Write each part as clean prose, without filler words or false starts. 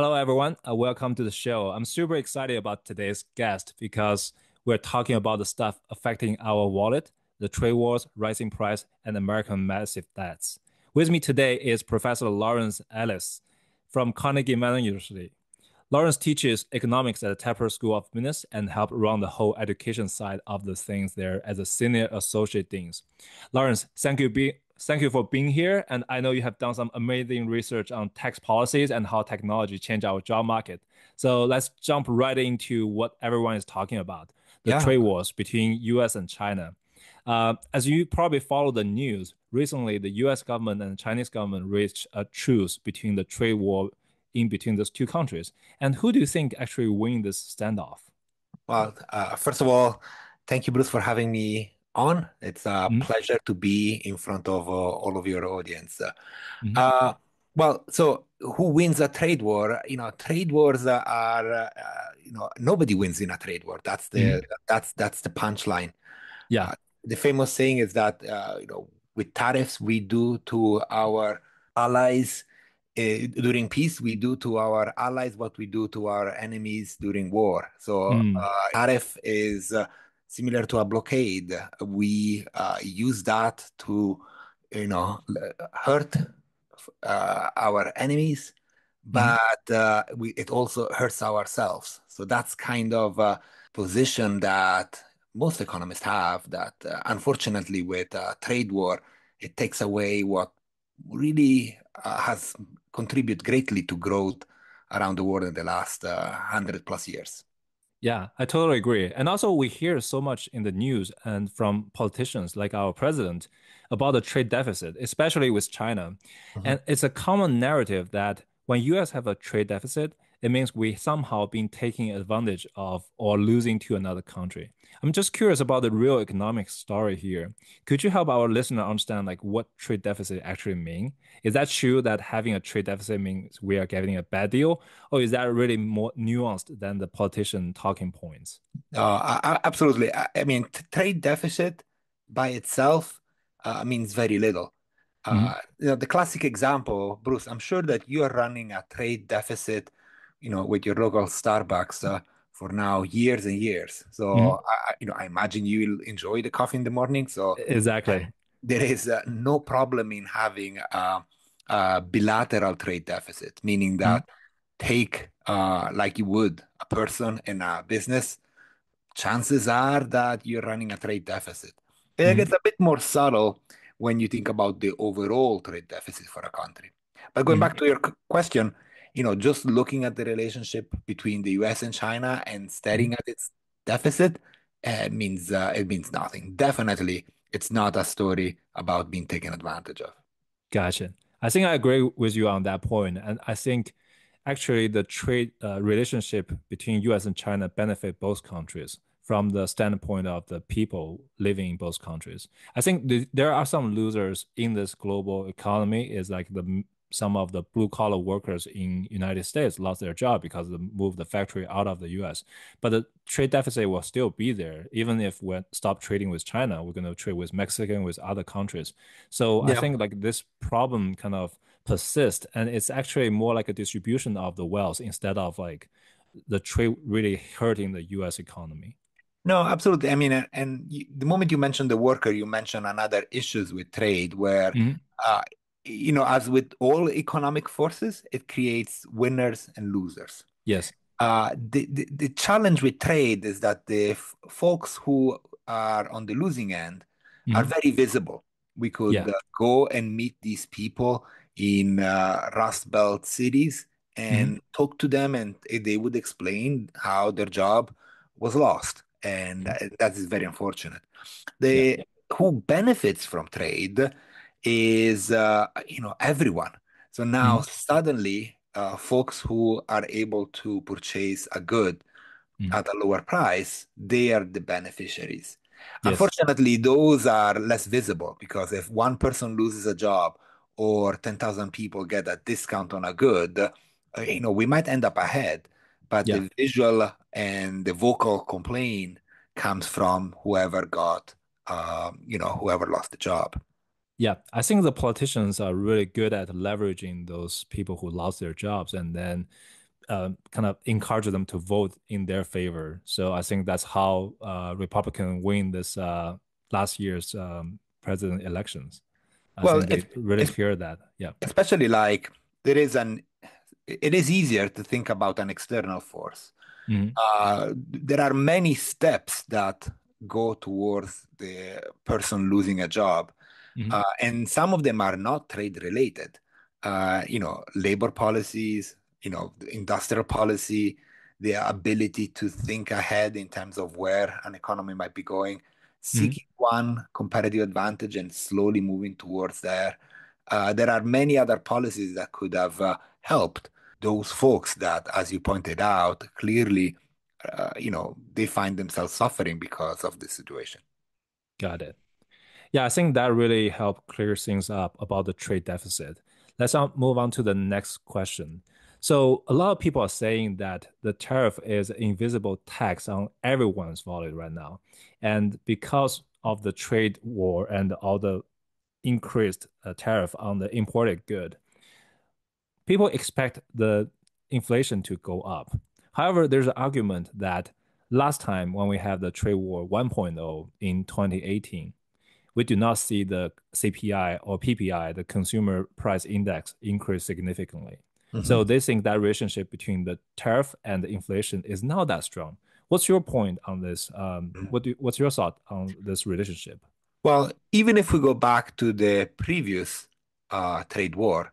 Hello, everyone. Welcome to the show. I'm super excited about today's guest because we're talking about the stuff affecting our wallet, the trade wars, rising price, and American massive debts. With me today is Professor Laurance Ellis from Carnegie Mellon University. Laurance teaches economics at the Tepper School of Business and helped run the whole education side of the things there as a senior associate dean. Laurance, thank you for being here. And I know you have done some amazing research on tax policies and how technology changed our job market. So let's jump right into what everyone is talking about, the Yeah. trade wars between US and China. As you probably follow the news, recently the US government and the Chinese government reached a truce between the trade war in between those two countries. And who do you think actually win this standoff? Well, first of all, thank you, Bruce, for having me on. It's a Mm-hmm. pleasure to be in front of all of your audience. Mm-hmm. Uh, so who wins a trade war? Trade wars nobody wins in a trade war. Mm-hmm. That's the punchline. Yeah. Uh, the famous saying is that with tariffs we do to our allies during peace, we do to our allies what we do to our enemies during war. So Mm-hmm. tariff is similar to a blockade. We use that to, hurt our enemies, Mm-hmm. but it also hurts ourselves. So that's kind of a position that most economists have. That unfortunately, with trade war, it takes away what really has contributed greatly to growth around the world in the last 100 plus years. Yeah, I totally agree. And also, we hear so much in the news and from politicians like our president about the trade deficit, especially with China. Mhm. And it's a common narrative that when US have a trade deficit, it means we somehow been taking advantage of or losing to another country. I'm just curious about the real economic story here. Could you help our listener understand like what trade deficit actually mean? Is that true that having a trade deficit means we are getting a bad deal? Or is that really more nuanced than the politician talking points? Absolutely. I mean, trade deficit by itself means very little. Hmm. The classic example, Bruce, I'm sure that you are running a trade deficit, with your local Starbucks for now years and years. So, Hmm. I imagine you will enjoy the coffee in the morning. So, Exactly. there is no problem in having a bilateral trade deficit, meaning Hmm. that take like you would a person in a business, chances are that you're running a trade deficit. It Hmm. gets a bit more subtle when you think about the overall trade deficit for a country. But going Hmm. back to your question, just looking at the relationship between the US and China and staring Hmm. at its deficit it means nothing. Definitely, it's not a story about being taken advantage of. Gotcha. I think I agree with you on that point, and I think actually the trade relationship between U.S. and China benefit both countries from the standpoint of the people living in both countries. I think there are some losers in this global economy. Is like some of the blue collar workers in United States lost their job because they moved the factory out of the U.S. But the trade deficit will still be there, even if we stop trading with China. We're going to trade with Mexico, with other countries. So I Yeah. think like this problem kind of persists, and it's actually more like a distribution of the wealth instead of like the trade really hurting the U.S. economy. No, absolutely. I mean, the moment you mention the worker, you mention another issues with trade where, Mhm. uh, as with all economic forces, it creates winners and losers. Yes. The challenge with trade is that the folks who are on the losing end are Mhm. very visible. We could Yeah. go and meet these people in Rust Belt cities Mhm. and talk to them, and they would explain how their job was lost, and Mhm. that is very unfortunate. Yeah. The who benefits from trade is everyone. So now Mhm. suddenly, folks who are able to purchase a good Mhm. at a lower price, they are the beneficiaries. Yes. Unfortunately, those are less visible because if one person loses a job or 10,000 people get a discount on a good, we might end up ahead. But Yeah. the visual and the vocal complaint comes from whoever whoever lost the job. Yeah, I think the politicians are really good at leveraging those people who lost their jobs and then kind of encourage them to vote in their favor. So I think that's how Republican win this last year's president elections. I Well, think they really it's fear that. Yeah. especially like there is an it is easier to think about an external force. Hmm. There are many steps that go towards the person losing a job, Hmm. and some of them are not trade related. Labor policies, industrial policy, the ability to think ahead in terms of where an economy might be going, Hmm. seeking one competitive advantage and slowly moving towards there. There are many other policies that could have helped those folks that, as you pointed out, clearly, they find themselves suffering because of this situation. Got it. Yeah, I think that really helped clear things up about the trade deficit. Let's move on to the next question. So, a lot of people are saying that the tariff is an invisible tax on everyone's wallet right now. And because of the trade war and all the increased tariff on the imported good, people expect the inflation to go up. However, there's an argument that last time when we had the trade war 1.0 in 2018, we do not see the CPI or PPI, the consumer price index, increase significantly. Mhm. So they think that relationship between the tariff and the inflation is not that strong. What's your point on this? What's your thought on this relationship? Well, even if we go back to the previous trade war,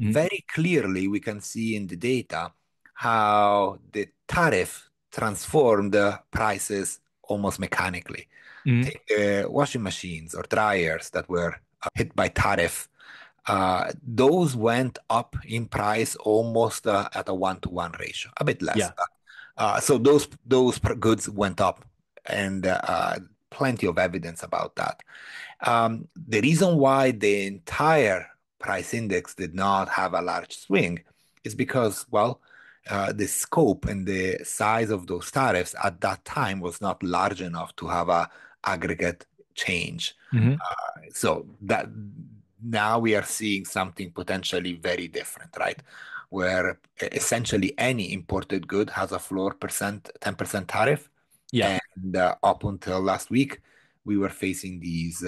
Mm-hmm. very clearly we can see in the data how the tariff transformed the prices almost mechanically. Mm-hmm. Take washing machines or dryers that were hit by tariff. Those went up in price almost at a 1-to-1 ratio, a bit less. Yeah. So those goods went up, and plenty of evidence about that. The reason why the entire price index did not have a large swing is because, well, the scope and the size of those tariffs at that time was not large enough to have a aggregate change. Mm-hmm. So that now we are seeing something potentially very different, right? Where essentially any imported good has a floor 10% tariff. Yeah. And up until last week, we were facing these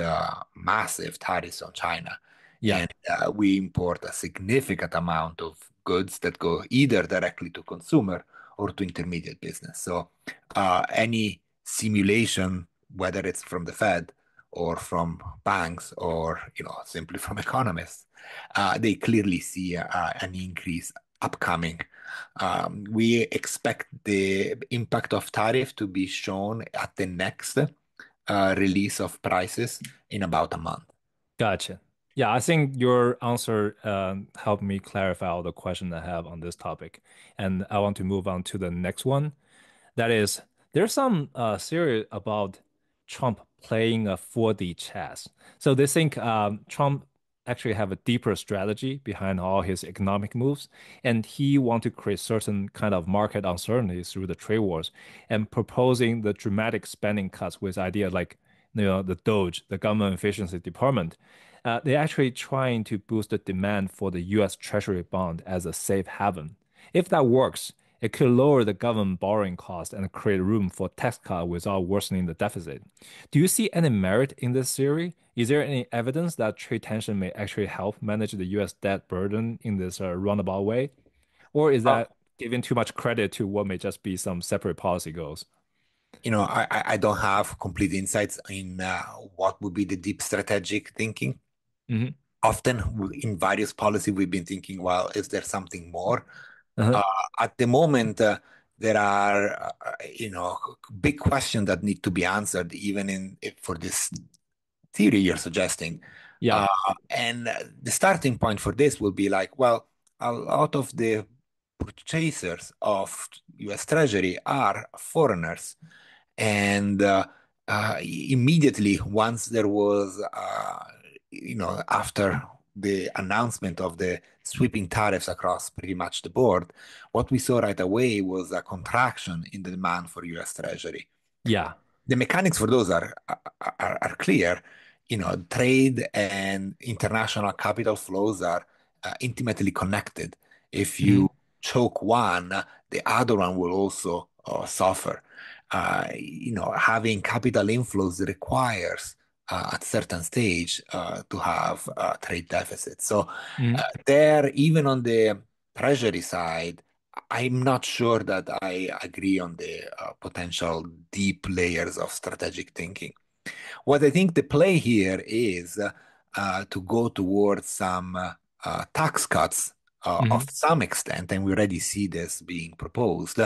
massive tariffs on China. Yeah. And we import a significant amount of goods that go either directly to consumer or to intermediate business. So any simulation, whether it's from the Fed or from banks or simply from economists, they clearly see an increase upcoming. We expect the impact of tariff to be shown at the next release of prices in about a month. Gotcha. Yeah, I think your answer helped me clarify all the questions I have on this topic. And I want to move on to the next one. That is, there's some theory about Trump playing a 4D chess. So they think Trump actually have a deeper strategy behind all his economic moves, and he want to create certain kind of market uncertainty through the trade wars, and proposing the dramatic spending cuts with idea like the Doge, the government efficiency department. They're actually trying to boost the demand for the U.S. Treasury bond as a safe haven. If that works, it could lower the government borrowing cost and create room for tax cut without worsening the deficit. Do you see any merit in this theory? Is there any evidence that trade tension may actually help manage the U.S. debt burden in this roundabout way? Or is Uh, that giving too much credit to what may just be some separate policy goals? I don't have complete insights in what would be the deep strategic thinking. Hmm. Often in various policy, we've been thinking, well, is there something more? Uh-huh. Uh, at the moment, there are, big questions that need to be answered, even for this theory you're suggesting. Yeah. Uh, and the starting point for this will be like, well, a lot of the purchasers of U.S. Treasury are foreigners. And immediately, once there was, after the announcement of the sweeping tariffs across pretty much the board, what we saw right away was a contraction in the demand for U.S. Treasury. Yeah. The mechanics for those are clear. Trade and international capital flows are intimately connected. If Hmm. you choke one, the other one will also suffer. Having capital inflows requires at certain stage to have trade deficits. So Mhm. there, even on the treasury side, I'm not sure that I agree on the potential deep layers of strategic thinking. What I think the play here is to go towards some tax cuts of Mhm. some extent, and we already see this being proposed,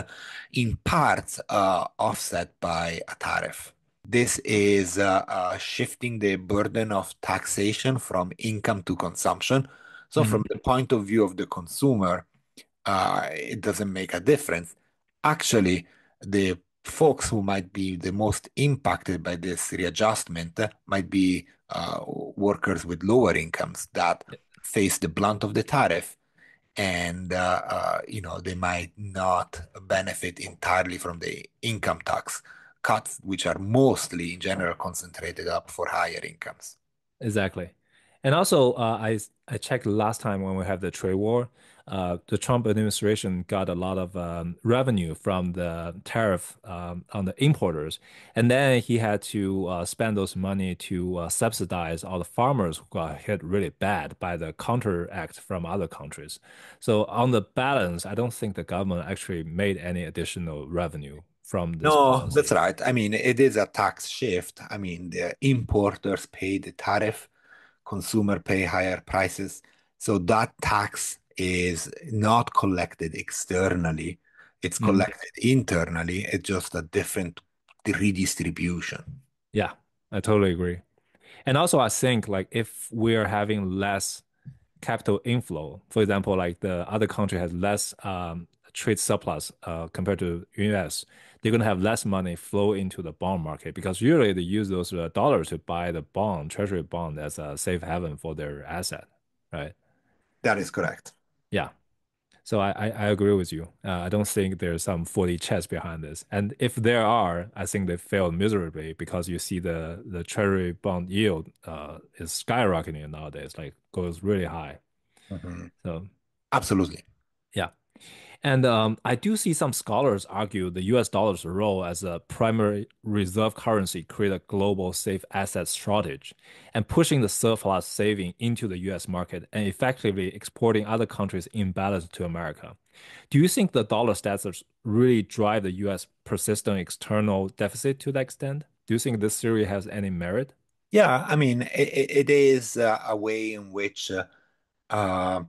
in part offset by a tariff. This is shifting the burden of taxation from income to consumption. So, from Mhm. the point of view of the consumer, it doesn't make a difference. Actually, the folks who might be the most impacted by this readjustment might be workers with lower incomes that face the blunt of the tariff, and they might not benefit entirely from the income tax cuts, which are mostly in general concentrated up for higher incomes. Exactly. And also, I checked last time when we had the trade war, the Trump administration got a lot of revenue from the tariff on the importers, and then he had to spend those money to subsidize all the farmers who got hit really bad by the counter act from other countries. So on the balance, I don't think the government actually made any additional revenue from this No, that's policy. right. I mean, it is a tax shift. I mean, the importers pay the tariff, consumer pay higher prices. So that tax is not collected externally. It's Mhm. collected internally. It's just a different redistribution. Yeah, I totally agree. And also, I think like if we're having less capital inflow, for example, like the other country has less trade surplus compared to US, they're going to have less money flow into the bond market because usually they use those dollars to buy the bond, treasury bond as a safe haven for their asset, right? That is correct. Yeah. So I agree with you. I don't think there's some 40 chess behind this. And if there are, I think they failed miserably because you see the treasury bond yield is skyrocketing nowadays, like goes really high. Mhm. So Absolutely. yeah. And I do see some scholars argue the US dollar's role as a primary reserve currency create a global safe assets shortage and pushing the surplus saving into the US market and effectively exporting other countries' imbalance to America. Do you think the dollar stats really drive the US persistent external deficit to that extent? Do you think this theory has any merit? Yeah, I mean, it is a way in which uh,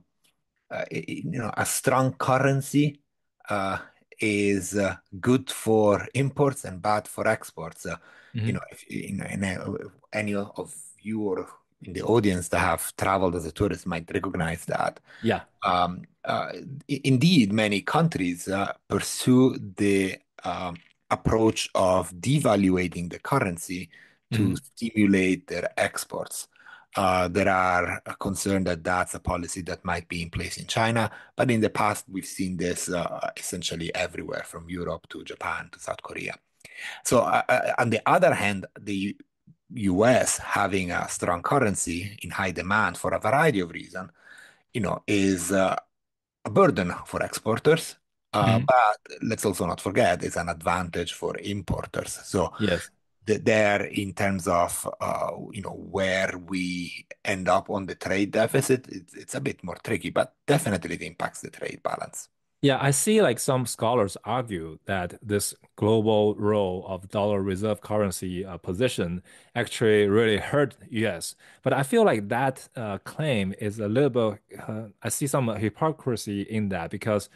a strong currency uh, is good for imports and bad for exports. Hmm. If any of you or in the audience that have traveled as a tourist might recognize that. Yeah. Um, uh, Indeed, many countries pursue the approach of devaluating the currency to Hmm. stimulate their exports. There are concerned that that's a policy that might be in place in China, but in the past we've seen this essentially everywhere, from Europe to Japan to South Korea. So, on the other hand, the US having a strong currency in high demand for a variety of reasons, is a burden for exporters. Hmm. But let's also not forget it's an advantage for importers. So Yes. there, in terms of where we end up on the trade deficit, it's a bit more tricky, but definitely it impacts the trade balance. Yeah, I see like some scholars argue that this global role of dollar reserve currency position actually really hurt US. But I feel like that claim is a little bit, I see some hypocrisy in that because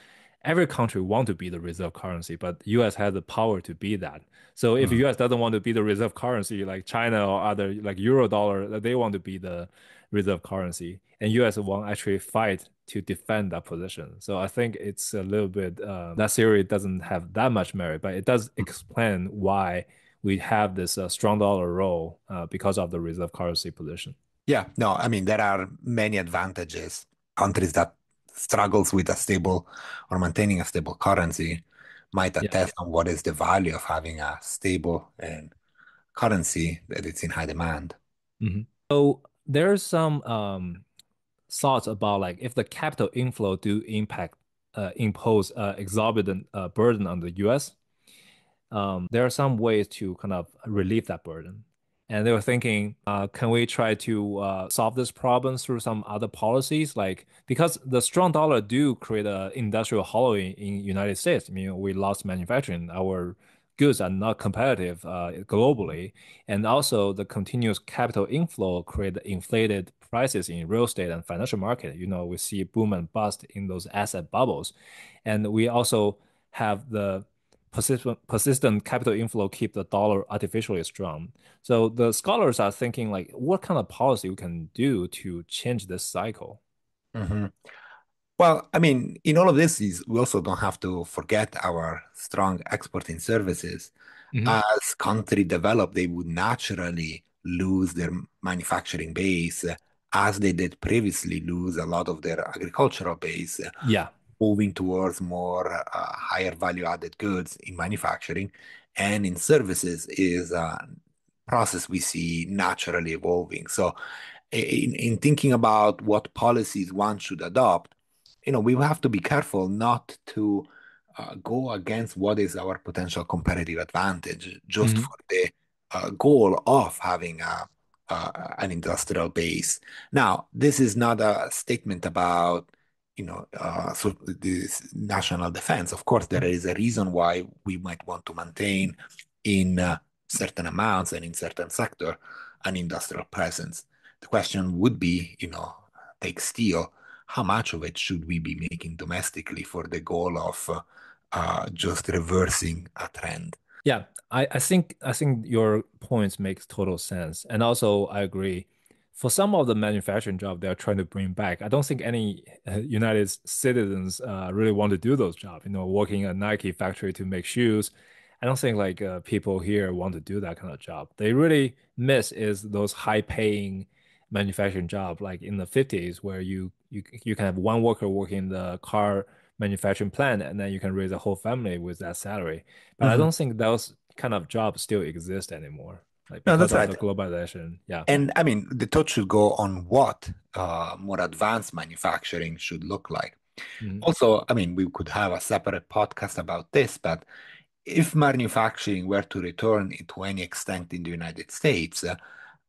every country want to be the reserve currency, but US has the power to be that. So if Mm. US doesn't want to be the reserve currency, like China or other like euro dollar, they want to be the reserve currency, and US won't actually fight to defend that position. So I think it's a little bit that theory doesn't have that much merit, but it does explain why we have this strong dollar role because of the reserve currency position. Yeah, no, I mean, there are many advantages. Countries that struggles with a stable or maintaining a stable currency might Yeah. attest on what is the value of having a stable and currency that it's in high demand. Mhm. So there's some thoughts about like if the capital inflow do impact impose exorbitant burden on the U.S., there are some ways to kind of relieve that burden. And they were thinking, can we try to solve this problem through some other policies? Like, because the strong dollar do create an industrial hollowing in United States. I mean, we lost manufacturing. Our goods are not competitive globally. And also the continuous capital inflow create inflated prices in real estate and financial market. We see boom and bust in those asset bubbles. And we also have the persistent capital inflow keep the dollar artificially strong. So the scholars are thinking like, what kind of policy we can do to change this cycle? Mm-hmm. Well, I mean, in all of this, we also don't have to forget our strong exporting services. Hmm. As country develop, they would naturally lose their manufacturing base, as they did previously lose a lot of their agricultural base, Yeah. moving towards more higher value added goods in manufacturing and in services is a process we see naturally evolving. So in thinking about what policies one should adopt, we have to be careful not to go against what is our potential competitive advantage just Hmm. for the goal of having an industrial base. Now, this is not a statement about so this national defense. Of course, there is a reason why we might want to maintain in certain amounts and in certain sector an industrial presence. The question would be, take steel, how much of it should we be making domestically for the goal of just reversing a trend? Yeah, I think your points makes total sense. And also I agree. For some of the manufacturing job they're trying to bring back, I don't think any United citizens really want to do those jobs. Working a Nike factory to make shoes. I don't think like people here want to do that kind of job. They really miss is those high-paying manufacturing job, like in the 50s, where you can have one worker working in the car manufacturing plant, and then you can raise a whole family with that salary. But I Mhm. don't think those kind of jobs still exist anymore, like No, because that's of right. the globalization. Yeah. And I mean, the thought should go on what more advanced manufacturing should look like. Mhm. Also, I mean, we could have a separate podcast about this, but if manufacturing were to return to any extent in the United States,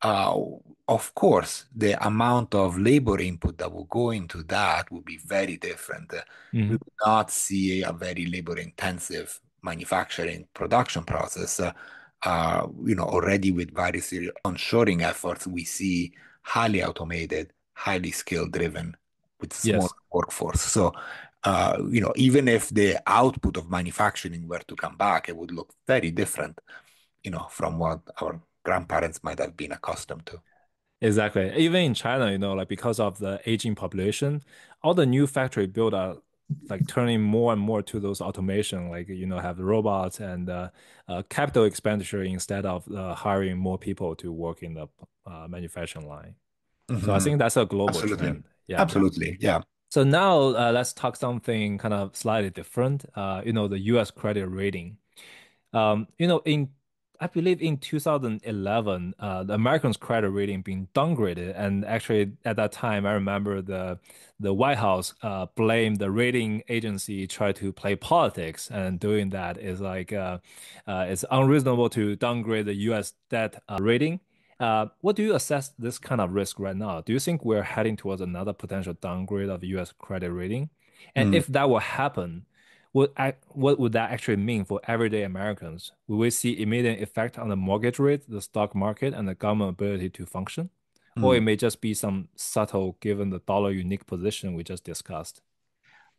uh, of course, the amount of labor input that will go into that would be very different. We Mhm. would not see a very labor-intensive manufacturing production process. Already with various onshoring efforts, we see highly automated, highly skill-driven with small Yes. workforce. So even if the output of manufacturing were to come back, it would look very different, from what our grandparents might have been accustomed to. Exactly. Even in China, like because of the aging population, all the new factory built are like turning more and more to those automation, like have the robots and capital expenditure instead of hiring more people to work in the manufacturing line. So I Hmm. think that's a global Absolutely. trend. Yeah. Absolutely. Yeah. So now let's talk something kind of slightly different. The U.S. credit rating. In I believe in 2011, the Americans' credit rating being downgraded, and actually at that time, I remember the White House blamed the rating agency try to play politics, and doing that is like it's unreasonable to downgrade the U.S. debt rating. What do you assess this kind of risk right now? Do you think we're heading towards another potential downgrade of U.S. credit rating? And Mm. if that will happen, what would that actually mean for everyday Americans? Will we see immediate effect on the mortgage rate, the stock market, and the government ability to function? Or it Mm. may just be some subtle given the dollar unique position we just discussed.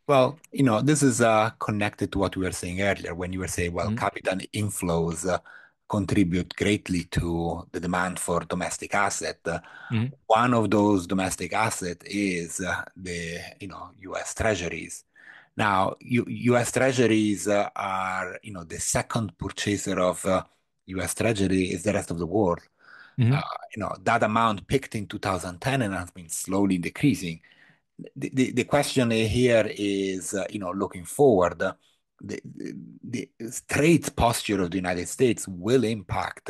Well, this is connected to what we were saying earlier when you were saying, well, Mhm. capital inflows contribute greatly to the demand for domestic asset. Mhm. One of those domestic asset is the U.S. Treasuries. Now, U.S. Treasuries are the second purchaser of U.S. Treasury is the rest of the world. Uh, Mhm. that amount peaked in 2010 and has been slowly decreasing. The question here is, looking forward, the trade posture of the United States will impact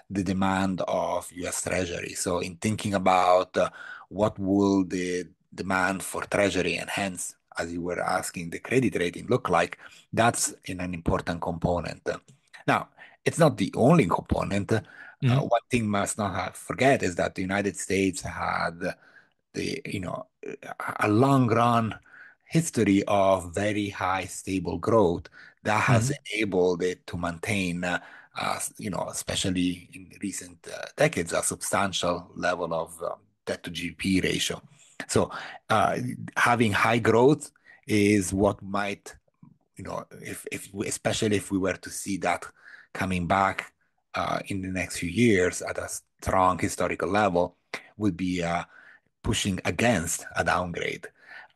the demand of U.S. Treasury. So, in thinking about what will the demand for Treasury and hence as you were asking, the credit rating look like, that's an important component. Now, it's not the only component. Hmm. One thing must not forget is that the United States had a long run history of very high stable growth that has Hmm. enabled it to maintain, especially in recent decades, a substantial level of debt to GDP ratio. So having high growth is what might, especially if we were to see that coming back in the next few years at a strong historical level, would be pushing against a downgrade.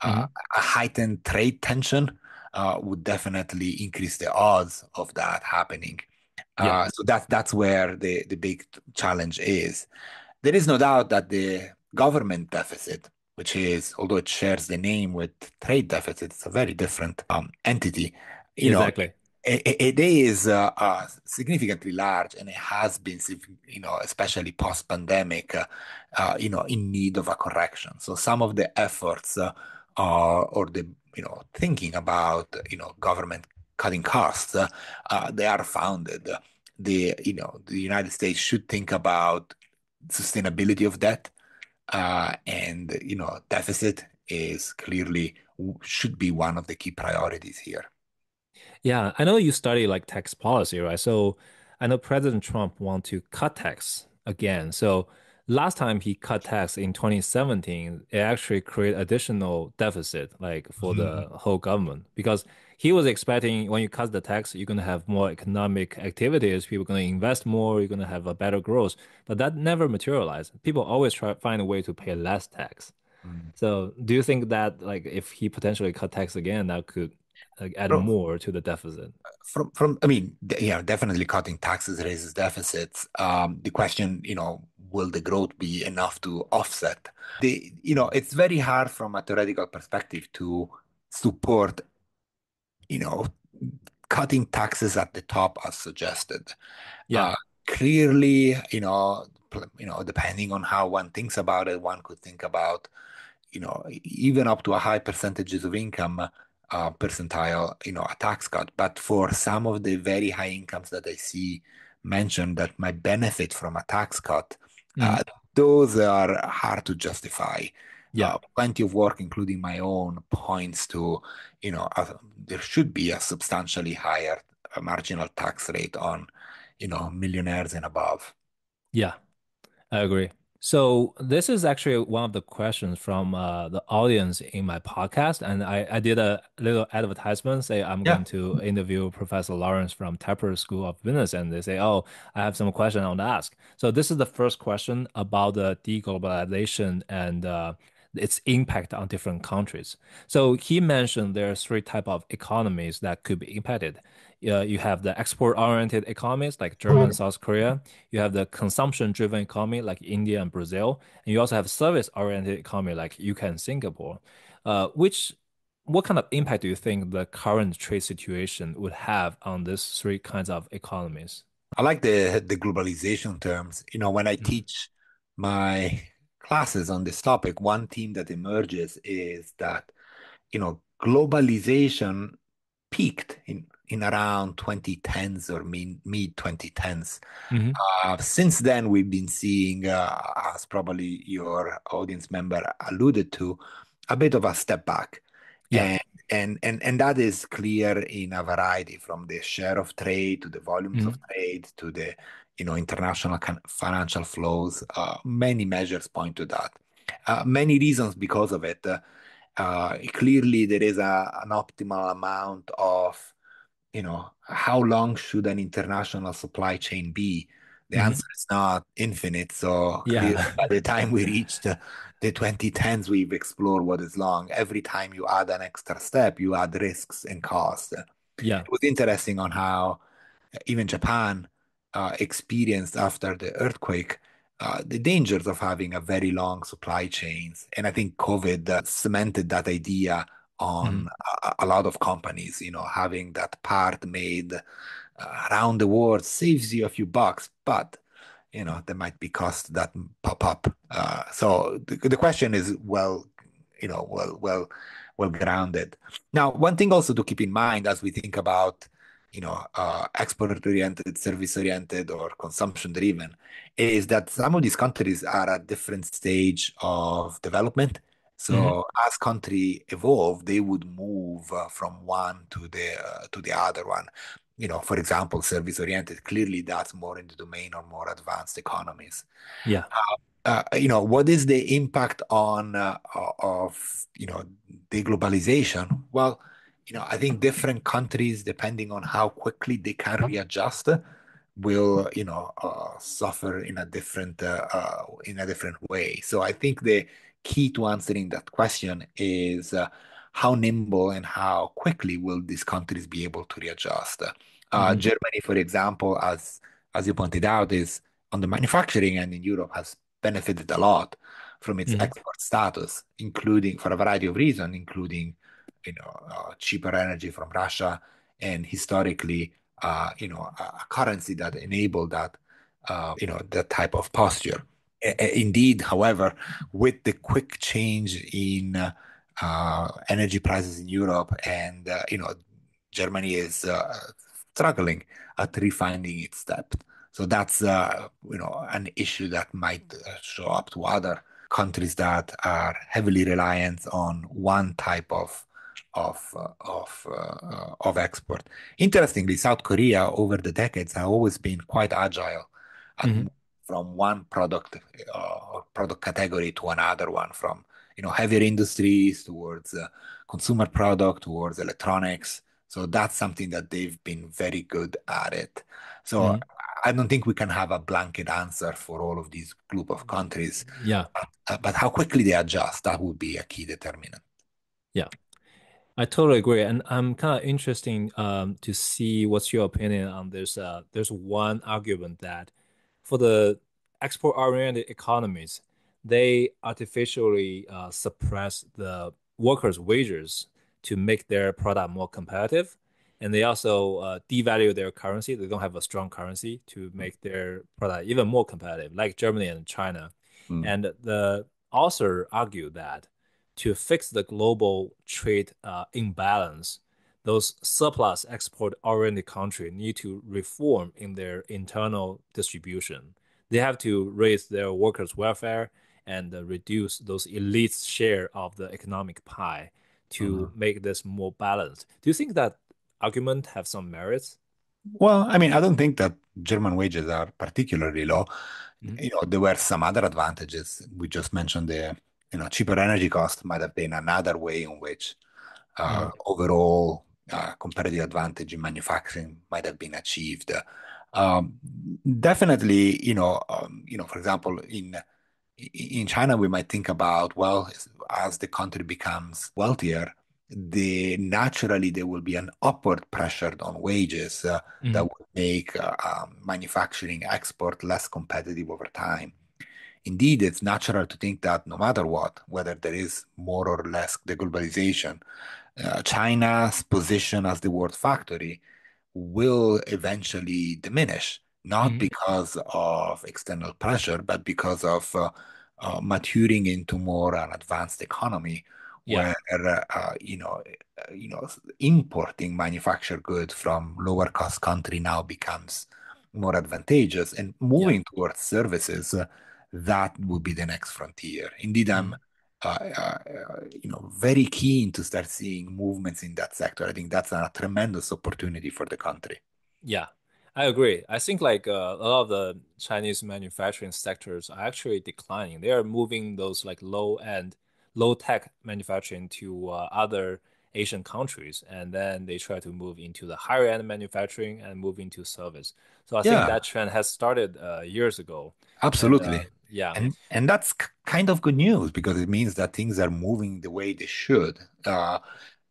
Hmm. A heightened trade tension would definitely increase the odds of that happening. Yeah. So that's where the big challenge is. There is no doubt that the government deficit, which is, although it shares the name with trade deficit, it's a very different entity. You know, Exactly. it is significantly large, and it has been, especially post-pandemic, in need of a correction. So some of the efforts or the, thinking about, government cutting costs, they are founded. The United States should think about sustainability of debt, and deficit is clearly should be one of the key priorities here. Yeah, I know you study like tax policy, right? So I know President Trump want to cut tax again. So last time he cut tax in 2017, it actually created additional deficit like for Mhm. the whole government because he was expecting when you cut the tax, you're going to have more economic activities, people are going to invest more, you're going to have a better growth. But that never materialized. People always try to find a way to pay less tax. Mm. So do you think that like if he potentially cut tax again, that could like add From, more to the deficit? I mean, yeah, definitely cutting taxes raises deficits. The question, will the growth be enough to offset? It's very hard from a theoretical perspective to support, you know, cutting taxes at the top as suggested. Yeah. Uh, Clearly, depending on how one thinks about it, one could think about, even up to a high percentages of income percentile, a tax cut. But for some of the very high incomes that I see mentioned that might benefit from a tax cut, Hmm. those are hard to justify. Yeah. Plenty of work, including my own, points to, there should be a substantially higher marginal tax rate on, millionaires and above. Yeah. I agree. So this is actually one of the questions from the audience in my podcast, and I did a little advertisement, say I'm Yeah. going to interview Professor Laurance from Tepper School of Business, and they say, "Oh, I have some question I want to ask." So this is the first question about the deglobalization and its impact on different countries. So he mentioned there are three type of economies that could be impacted. You have the export-oriented economies like Germany, South Korea. You have the consumption-driven economy like India and Brazil, and you also have service-oriented economy like UK and Singapore. Which what kind of impact do you think the current trade situation would have on these three kinds of economies? I like the globalization terms. When I Mm. teach my classes on this topic, one theme that emerges is that, globalization peaked in around 2010s or mid 2010s. Hmm. Since then, we've been seeing, as probably your audience member alluded to, a bit of a step back. Yeah. And that is clear in a variety from the share of trade to the volumes of Hmm. trade to the international financial flows. Many measures point to that. Many reasons because of it. Clearly, there is an optimal amount of, how long should an international supply chain be? The Hmm. answer is not infinite. So clearly, Yeah. by the time we reach the 2010s, we've explored what is long. Every time you add an extra step, you add risks and costs. It Yeah. was interesting on how even Japan experienced after the earthquake the dangers of having a very long supply chains. And I think COVID cemented that idea on Hmm. a lot of companies, having that part made around the world saves you a few bucks, but there might be costs that pop up. So the question is, well, well grounded. Now, one thing also to keep in mind as we think about export-oriented, service-oriented, or consumption-driven, is that some of these countries are at different stage of development. Hmm. So as country evolve, they would move from one to the other one. For example, service-oriented, clearly that's more in the domain of more advanced economies. Yeah. What is the impact on of deglobalization? Well, I think different countries, depending on how quickly they can readjust, will suffer in a different way. So I think the key to answering that question is how nimble and how quickly will these countries be able to readjust. Hmm. Germany, for example, as you pointed out, is on the manufacturing and in Europe has benefited a lot from its Hmm. export status, including for a variety of reasons, including cheaper energy from Russia and historically a currency that enabled that type of posture. Indeed, however, with the quick change in energy prices in Europe and Germany is struggling at refining its debt. So that's an issue that might show up to other countries that are heavily reliant on one type of export. Interestingly, South Korea over the decades have always been quite agile at Hmm. from one product category to another one, from heavier industries towards consumer product towards electronics. So that's something that they've been very good at it. So Hmm. I don't think we can have a blanket answer for all of these group of countries, Yeah. but how quickly they adjust, that would be a key determinant. Yeah. I totally agree, and I'm kind of interesting to see what's your opinion on this. There's one argument that for the export-oriented economies, they artificially suppress the workers' wages to make their product more competitive, and they also devalue their currency. They don't have a strong currency to make their product even more competitive, like Germany and China. Mm. And the author argued that to fix the global trade imbalance, those surplus export-oriented countries need to reform in their internal distribution. They have to raise their workers' welfare and reduce those elites' share of the economic pie to Mhm. make this more balanced. Do you think that argument have some merits? Well, I mean, I don't think that German wages are particularly low. Mhm. There were some other advantages. We just mentioned cheaper energy cost might have been another way in which Mhm. overall competitive advantage in manufacturing might have been achieved. Um, Definitely, for example, in China, we might think about, well, as the country becomes wealthier, naturally there will be an upward pressure on wages that Mhm. would make manufacturing export less competitive over time. Indeed, it's natural to think that no matter what, whether there is more or less deglobalization, China's position as the world factory will eventually diminish, not Mhm. because of external pressure, but because of maturing into more an advanced economy Yeah. where importing manufactured goods from lower cost country now becomes more advantageous and Yeah. moving towards services that would be the next frontier. Indeed, I'm Mhm. very keen to start seeing movements in that sector. I think that's a tremendous opportunity for the country. Yeah, I agree. I think like a lot of the Chinese manufacturing sectors are actually declining. They are moving those like low-end, low-tech manufacturing to other Asian countries, and then they try to move into the higher-end manufacturing and move into service. So I think Yeah, that trend has started years ago, and absolutely. yeah, And that's kind of good news because it means that things are moving the way they should.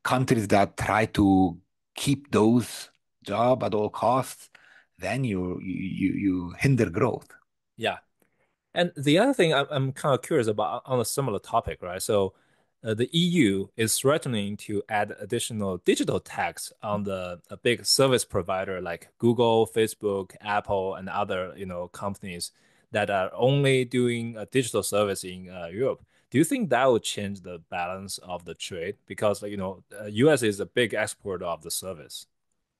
Countries that try to keep those jobs at all costs, then you hinder growth. yeah. And the other thing I'm kind of curious about on a similar topic, right? So the EU is threatening to add additional digital tax on the a big service provider like Google, Facebook, Apple, and other companies that are only doing a digital service in Europe. Do you think that would change the balance of the trade? Because, US is a big exporter of the service.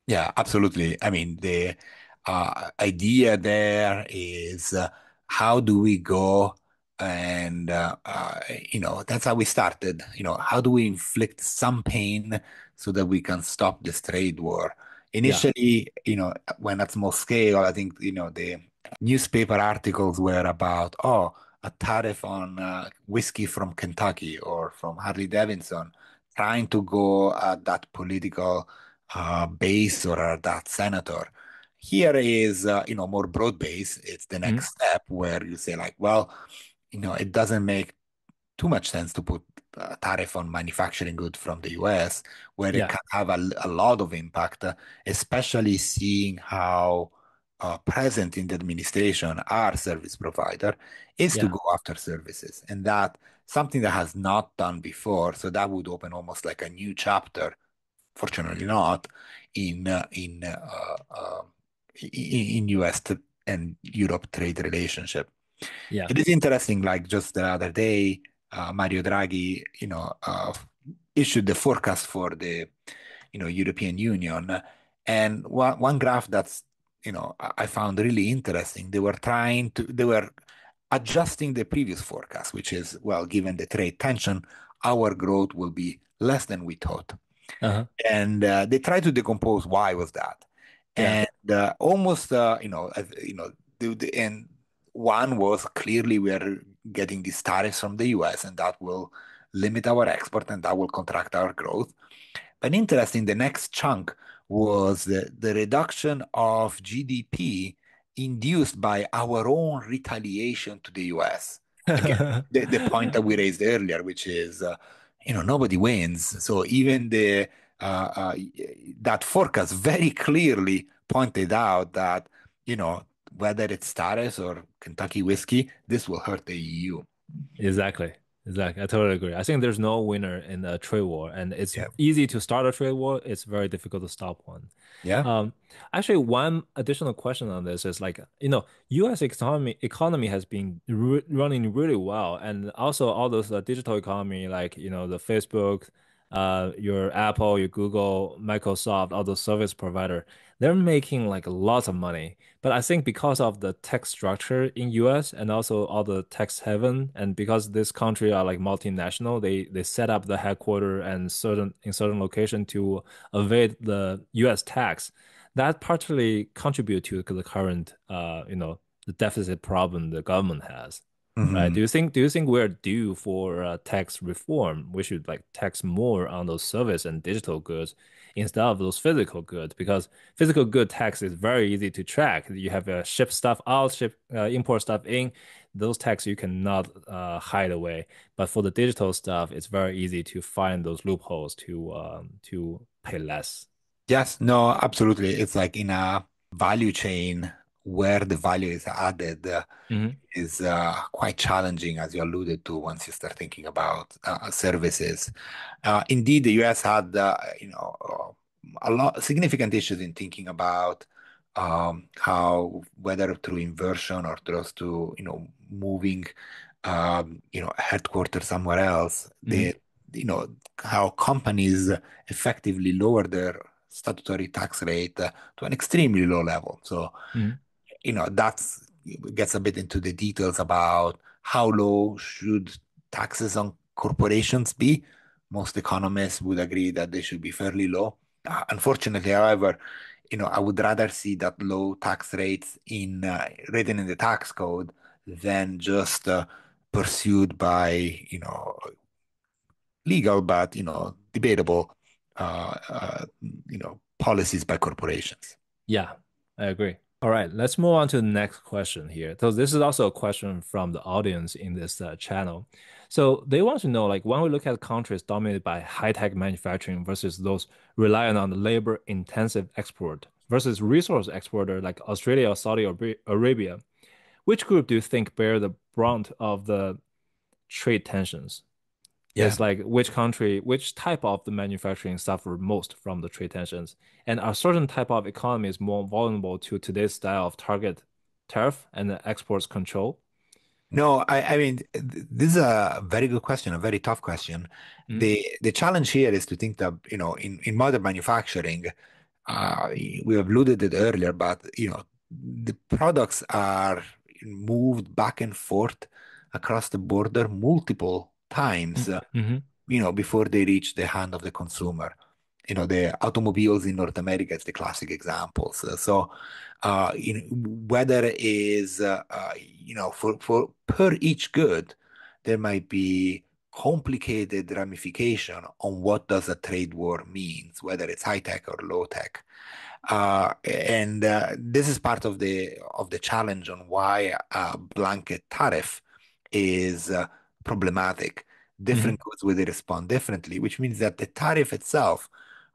Yeah, absolutely. I mean, the idea there is how do we go and, that's how we started. How do we inflict some pain so that we can stop this trade war? Yeah. Initially, when at small scale, I think, the newspaper articles were about, oh, a tariff on whiskey from Kentucky or from Harley Davidson, trying to go at that political base or that senator. Here is, more broad base. It's the Mhm. next step where you say like, well, it doesn't make too much sense to put a tariff on manufacturing goods from the US, where it Yeah. can have a lot of impact, especially seeing how present in the administration our service provider is to Yeah. go after services. And that something that has not done before. So that would open almost like a new chapter, fortunately not, in in US and Europe trade relationship. Yeah. It is interesting, like just the other day, Mario Draghi, issued the forecast for the, European Union. And one graph that's, I found really interesting. They were adjusting the previous forecast, which is, well, given the trade tension, our growth will be less than we thought. Uh-huh. And they tried to decompose why was that. Yeah. And almost, and one was clearly we are getting these tariffs from the US, and that will limit our export and that will contract our growth. But interesting, the next chunk was the reduction of GDP induced by our own retaliation to the US. Again, the point that we raised earlier, which is, nobody wins. So even that forecast very clearly pointed out that, whether it's tariffs or Kentucky whiskey, this will hurt the EU. Exactly. Exactly. I totally agree. I think there's no winner in a trade war, and it's Yeah. easy to start a trade war. It's very difficult to stop one. Yeah. Um, Actually, one additional question on this is like, U.S. economy has been running really well, and also all those digital economy, like the Facebook, your Apple, your Google, Microsoft, all those service provider, they're making like lots of money. But I think because of the tax structure in US and also all the tax haven, and because this country are like multinational, they set up the headquarter and certain location to evade the US tax. That partly contribute to the current the deficit problem the government has. Right? Mhm. Do you think we're due for tax reform? We should like tax more on those service and digital goods instead of those physical goods because physical good tax is very easy to track. You have ship stuff out, import stuff in. Those tax you cannot hide away. But for the digital stuff, it's very easy to find those loopholes to pay less. Yes, no, absolutely. It's like in a value chain where the value is added Hmm. is quite challenging, as you alluded to, once you start thinking about services. Indeed, the US had, a lot significant issues in thinking about how whether through inversion or just to, moving, headquarters somewhere else, Hmm. how companies effectively lower their statutory tax rate to an extremely low level. So, Hmm. that's gets a bit into the details about how low should taxes on corporations be. Most economists would agree that they should be fairly low. Unfortunately, however, I would rather see that low tax rates in written in the tax code than just pursued by legal but debatable policies by corporations. Yeah, I agree. All right, let's move on to the next question here. So this is also a question from the audience in this channel. So they want to know, like, when we look at countries dominated by high-tech manufacturing versus those reliant on the labor-intensive export versus resource exporter like Australia or Saudi Arabia, which group do you think bear the brunt of the trade tensions? Yeah. Is like which country, which type of the manufacturing suffer most from the trade tensions, and are certain type of economies more vulnerable to today's style of target tariff and the exports control? No, I mean, this is a very good question, a very tough question. Mm, The challenge here is to think that, in modern manufacturing, we have alluded it earlier, but, the products are moved back and forth across the border multiple times, mm-hmm, before they reach the hand of the consumer. The automobiles in North America is the classic examples. Whether it is, for per each good, there might be complicated ramification on what does a trade war means, whether it's high tech or low tech. And this is part of the challenge on why a blanket tariff is problematic. mm-hmm. Different goods will respond differently, which means that the tariff itself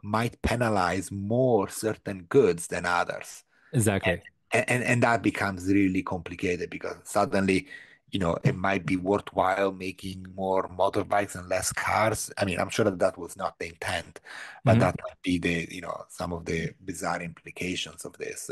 might penalize more certain goods than others. Exactly. And that becomes really complicated because suddenly, it might be worthwhile making more motorbikes and less cars. I mean, I'm sure that was not the intent, but Mm-hmm, that might be some of the bizarre implications of this.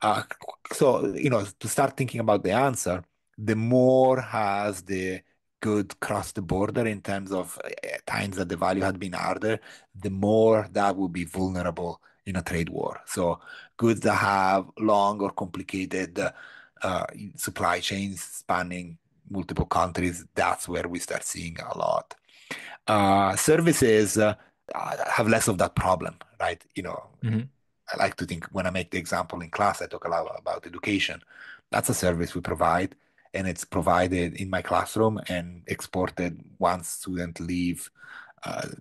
Uh, so, to start thinking about the answer, the more has the good crossed the border in terms of times that the value had been harder, the more that will be vulnerable in a trade war. So goods that have long or complicated uh, supply chains spanning multiple countries, that's where we start seeing a lot. Services have less of that problem, right? mm-hmm. I like to think when I make the example in class, I talk a lot about education. That's a service we provide, and it's provided in my classroom and exported once students leave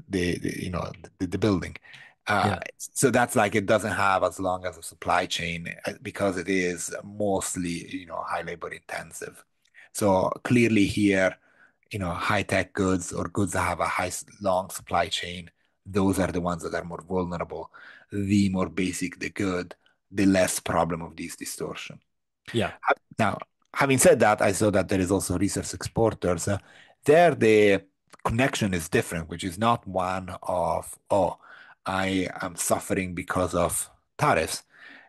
the building. Uh, Yeah. so that's like it doesn't have as long as a supply chain because it is mostly high labor intensive. So clearly here, high tech goods or goods that have a long supply chain, those are the ones that are more vulnerable. The more basic the good, the less problem of these distortion. Yeah. Now, having said that, I saw that there is also resource exporters. There, the connection is different, which is not one of, oh, I am suffering because of tariffs.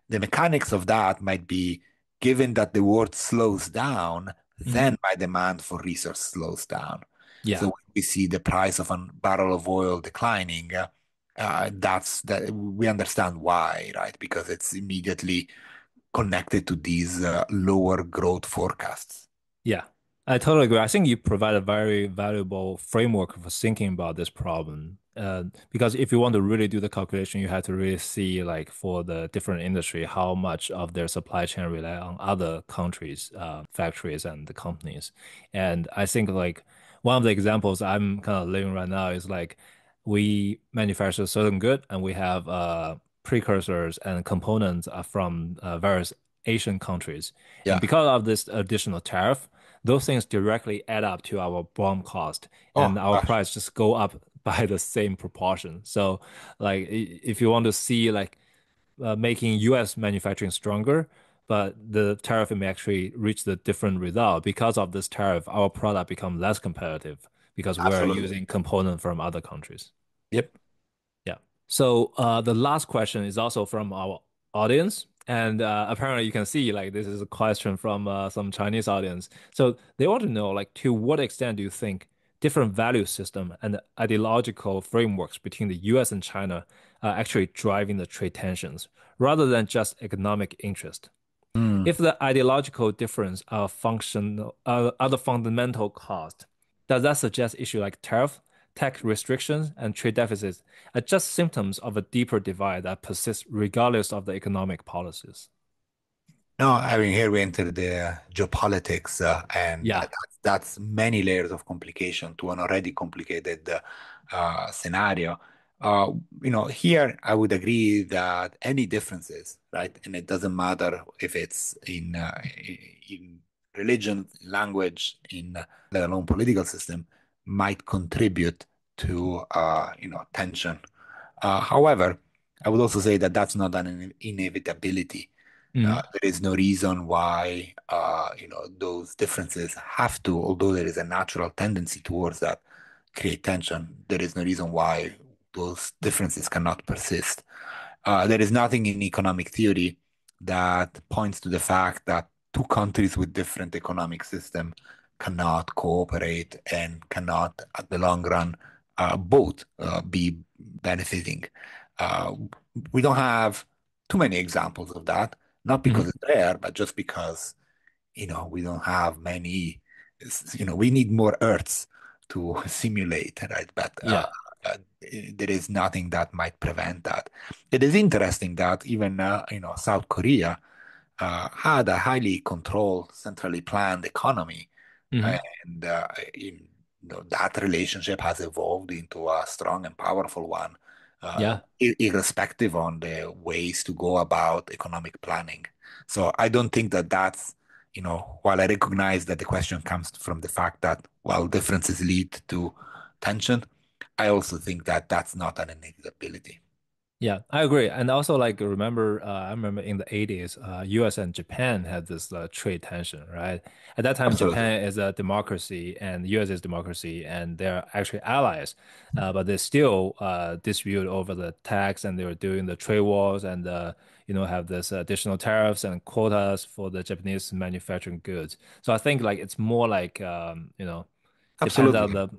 The mechanics of that might be given that the world slows down, Mm-hmm. then my demand for resource slows down. So Yeah. when we see the price of a barrel of oil declining, that's that we understand why, right? Because it's immediately connected to these lower growth forecasts. Yeah, I totally agree. I think you provide a very valuable framework for thinking about this problem. Because if you want to really do the calculation, you have to really see, like, for the different industry, how much of their supply chain rely on other countries, factories and the companies. And I think, like, one of the examples I'm kind of living right now is like we manufacture a certain good and we have precursors and components from various Asian countries. And Yeah. because of this additional tariff, those things directly add up to our BOM cost, and Oh, our gosh. price just go up by the same proportion. So, like, if you want to see like making U.S. manufacturing stronger, but the tariff may actually reach the different result because of this tariff, our product become less competitive because we're Absolutely. using component from other countries. Yep. Yeah. So the last question is also from our audience. And apparently you can see like this is a question from some Chinese audience. So they want to know like to what extent do you think different value system and ideological frameworks between the US and China are actually driving the trade tensions rather than just economic interest? Mm. If the ideological difference are functional, are the fundamental cost, does that suggest issues like tariff, tax restrictions, and trade deficits are just symptoms of a deeper divide that persists regardless of the economic policies? No, I mean, here we enter the geopolitics, and Yeah. that's many layers of complication to an already complicated scenario. Here I would agree that any differences, right, and it doesn't matter if it's in religion, language, in let alone political system, might contribute to tension. However, I would also say that that's not an inevitability. Mhm. There is no reason why those differences have to, although there is a natural tendency towards that, create tension. There is no reason why those differences cannot persist. There is nothing in economic theory that points to the fact that two countries with different economic system cannot cooperate and cannot, at the long run, both be benefiting. Uh, we don't have too many examples of that, not because Mhm. it's rare, but just because, we don't have many, we need more Earths to simulate, right? But Yeah. there is nothing that might prevent that. It is interesting that even, South Korea had a highly controlled, centrally planned economy, Hmm. and that relationship has evolved into a strong and powerful one, Yeah. irrespective on the ways to go about economic planning. So I don't think that that's, while I recognize that the question comes from the fact that, well, differences lead to tension, I also think that that's not an inevitability. Yeah, I agree. And also, like, I remember in the 80s, US and Japan had this trade tension, right? At that time, Absolutely. Japan is a democracy and US is democracy, and they're actually allies. But they still dispute over the tax, and they were doing the trade wars and, have this additional tariffs and quotas for the Japanese manufacturing goods. So I think like it's more like, depends on Absolutely.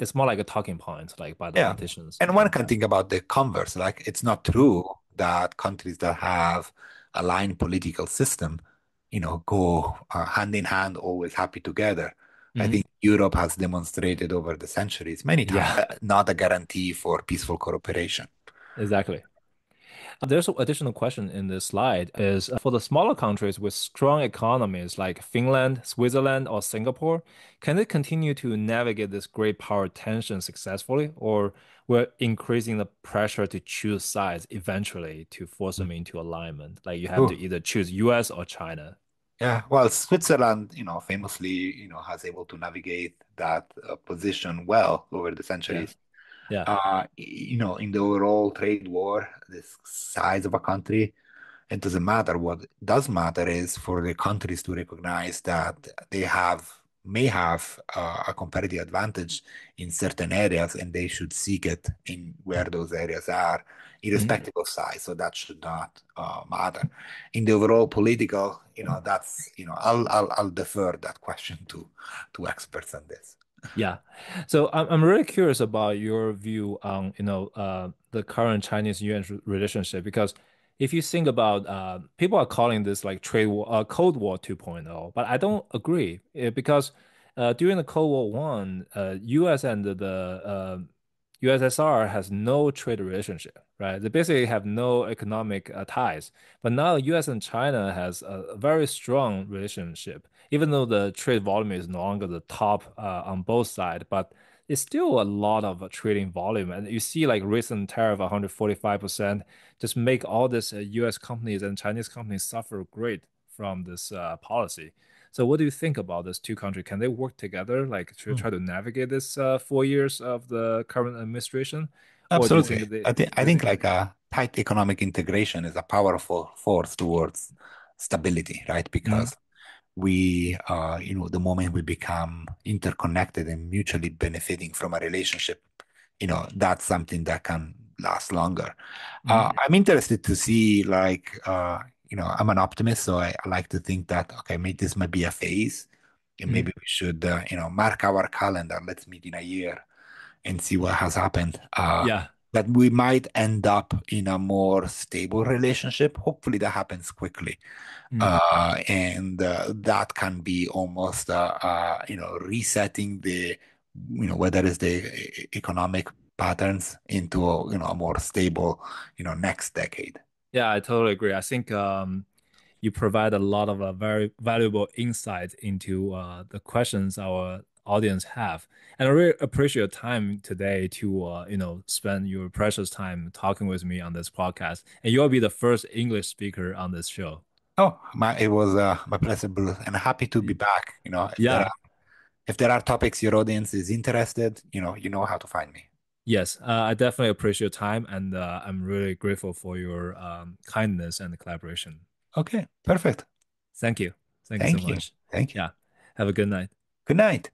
it's more like a talking point, like by the Yeah. politicians. And one And can think about the converse. Like, it's not Mhm. true that countries that have aligned political system, go hand in hand, always happy together. I Mhm. think Europe has demonstrated over the centuries many times Yeah. not a guarantee for peaceful cooperation. Exactly. There's an additional question in this slide is for the smaller countries with strong economies like Finland, Switzerland, or Singapore, can they continue to navigate this great power tension successfully, or we're increasing the pressure to choose sides eventually to force them into alignment? Like you have to Oh, either choose US or China. yeah. Well, Switzerland, famously, has able to navigate that position well over the Yeah. centuries. Yeah. In the overall trade war, the size of a country, it doesn't matter. What does matter is for the countries to recognize that may have a competitive advantage in certain areas, and they should seek it in where those areas are, Mhm. irrespective of size. So that should not matter. In the overall political, that's I'll defer that question to experts on this. Yeah. So I'm really curious about your view on, the current Chinese-US relationship because if you think about people are calling this like trade war, Cold War 2.0, but I don't agree because during the Cold War One, US and the USSR has no trade relationship, right? They basically have no economic ties. But now US and China has a very strong relationship even though the trade volume is no longer the top on both sides, but it's still a lot of trading volume. And you see like recent tariff 145% just make all this US companies and Chinese companies suffer great from this policy. So what do you think about these two countries? Can they work together, like to try to navigate this 4 years of the current administration? Or do you Absolutely. think they, I think like a tight economic integration is a powerful force towards stability, right? Mhm. Because the moment we become interconnected and mutually benefiting from a relationship, that's something that can last longer. Mhm. I'm interested to see, like, I'm an optimist, so I like to think that, okay, maybe this might be a phase, and Mhm. maybe we should, mark our calendar. Let's meet in a year and see what has happened. Yeah. That we might end up in a more stable relationship. Hopefully, that happens quickly, Mhm. and that can be almost, resetting the, whether it's the economic patterns into a more stable, next decade. Yeah, I totally agree. I think you provide a lot of very valuable insights into the questions our audience have. And I really appreciate your time today to spend your precious time talking with me on this podcast. And you'll be the first English speaker on this show. Oh, it was my pleasure, Bruce, and happy to be back. Yeah. If there are topics your audience is interested, you know how to find me. Yes, I definitely appreciate your time, and I'm really grateful for your kindness and collaboration. Okay, perfect. Thank you. Thank you so Thank you. much. Thank you. Yeah. Have a good night. Good night.